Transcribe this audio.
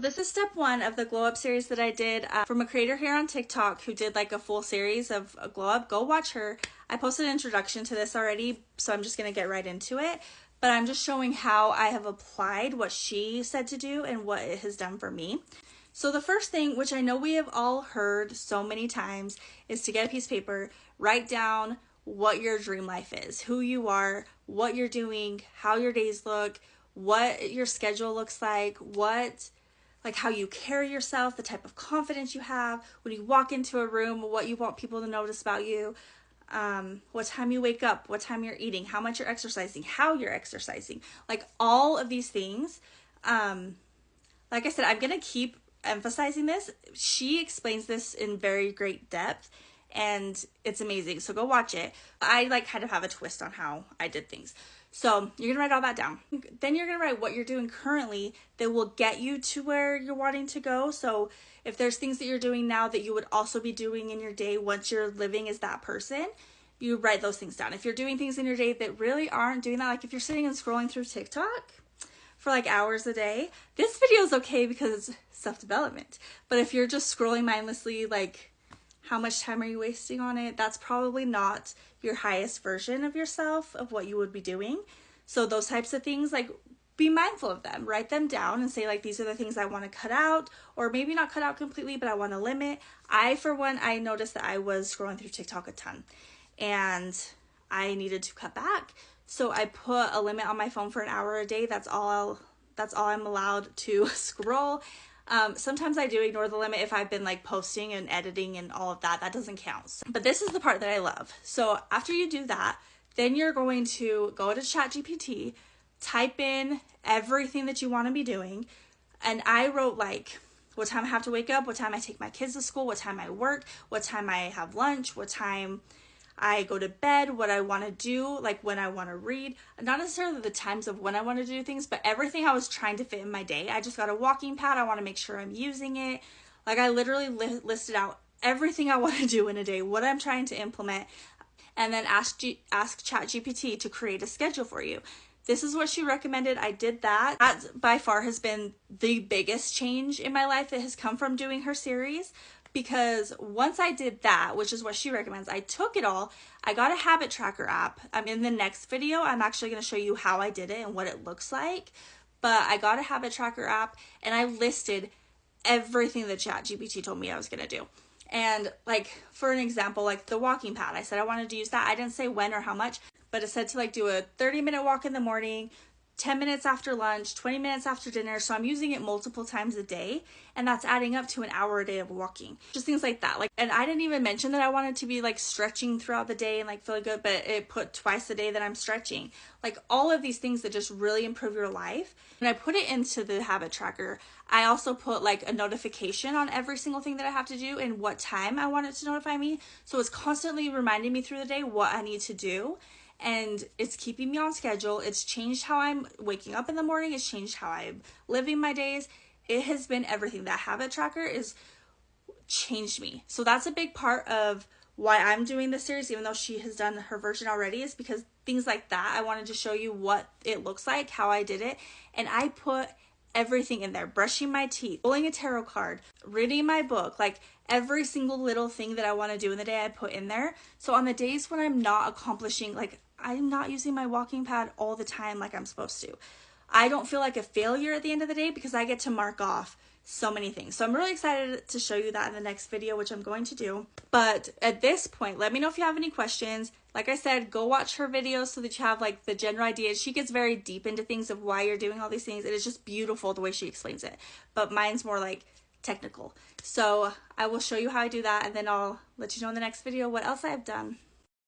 This is step 1 of the glow up series that I did from a creator here on TikTok who did like a full series of a glow up. Go watch her. I posted an introduction to this already, so I'm just going to get right into it. But I'm just showing how I have applied what she said to do and what it has done for me. So the first thing, which I know we have all heard so many times, is to get a piece of paper, write down what your dream life is, who you are, what you're doing, how your days look, what your schedule looks like, how you carry yourself, the type of confidence you have when you walk into a room, what you want people to notice about you, what time you wake up, what time you're eating, how much you're exercising, how you're exercising, like all of these things. Like I said, I'm going to keep emphasizing this. She explains this in very great depth and it's amazing. So go watch it. I kind of have a twist on how I did things. So you're going to write all that down. Then you're going to write what you're doing currently that will get you to where you're wanting to go. So if there's things that you're doing now that you would also be doing in your day once you're living as that person, you write those things down. If you're doing things in your day that really aren't doing that, like if you're sitting and scrolling through TikTok for like hours a day, this video is okay because it's self-development. But if you're just scrolling mindlessly, like how much time are you wasting on it? That's probably not your highest version of yourself, of what you would be doing. So those types of things, like be mindful of them, write them down and say like, these are the things I want to cut out, or maybe not cut out completely, but I want to limit. For one, I noticed that I was scrolling through TikTok a ton and I needed to cut back. So I put a limit on my phone for an hour a day. That's all I'm allowed to scroll. Sometimes I do ignore the limit if I've been like posting and editing and all of that. That doesn't count. But this is the part that I love. So after you do that, then you're going to go to ChatGPT, type in everything that you want to be doing. And I wrote like what time I have to wake up, what time I take my kids to school, what time I work, what time I have lunch, what time I go to bed, what I want to do, like when I want to read, not necessarily the times of when I want to do things, but everything I was trying to fit in my day. I just got a walking pad. I want to make sure I'm using it. Like I literally listed out everything I want to do in a day, what I'm trying to implement, and then ask ChatGPT to create a schedule for you. This is what she recommended. I did that. That by far has been the biggest change in my life that has come from doing her series. Because once I did that, which is what she recommends, I took it all. I got a habit tracker app. In the next video, I'm actually going to show you how I did it and what it looks like. But I got a habit tracker app and I listed everything that ChatGPT told me I was going to do. And like, for an example, like the walking pad, I said I wanted to use that. I didn't say when or how much, but it said to like do a 30-minute walk in the morning, 10 minutes after lunch, 20 minutes after dinner. So I'm using it multiple times a day, and that's adding up to an hour a day of walking. Just things like that. And I didn't even mention that I wanted to be like stretching throughout the day and like feeling good, but it put twice a day that I'm stretching. Like all of these things that just really improve your life. When I put it into the habit tracker, I also put like a notification on every single thing that I have to do and what time I want it to notify me. So it's constantly reminding me through the day what I need to do. And it's keeping me on schedule. It's changed how I'm waking up in the morning. It's changed how I'm living my days. It has been everything. That habit tracker is changed me. So that's a big part of why I'm doing this series, even though she has done her version already, is because things like that, I wanted to show you what it looks like, how I did it. And I put everything in there: brushing my teeth, pulling a tarot card, reading my book, like every single little thing that I want to do in the day I put in there. So on the days when I'm not accomplishing, like I'm not using my walking pad all the time like I'm supposed to, I don't feel like a failure at the end of the day because I get to mark off so many things. So I'm really excited to show you that in the next video, which I'm going to do. But at this point, let me know if you have any questions. Like I said, go watch her videos so that you have like the general idea. She gets very deep into things of why you're doing all these things. It is just beautiful the way she explains it. But mine's more like technical. So I will show you how I do that, and then I'll let you know in the next video what else I've done.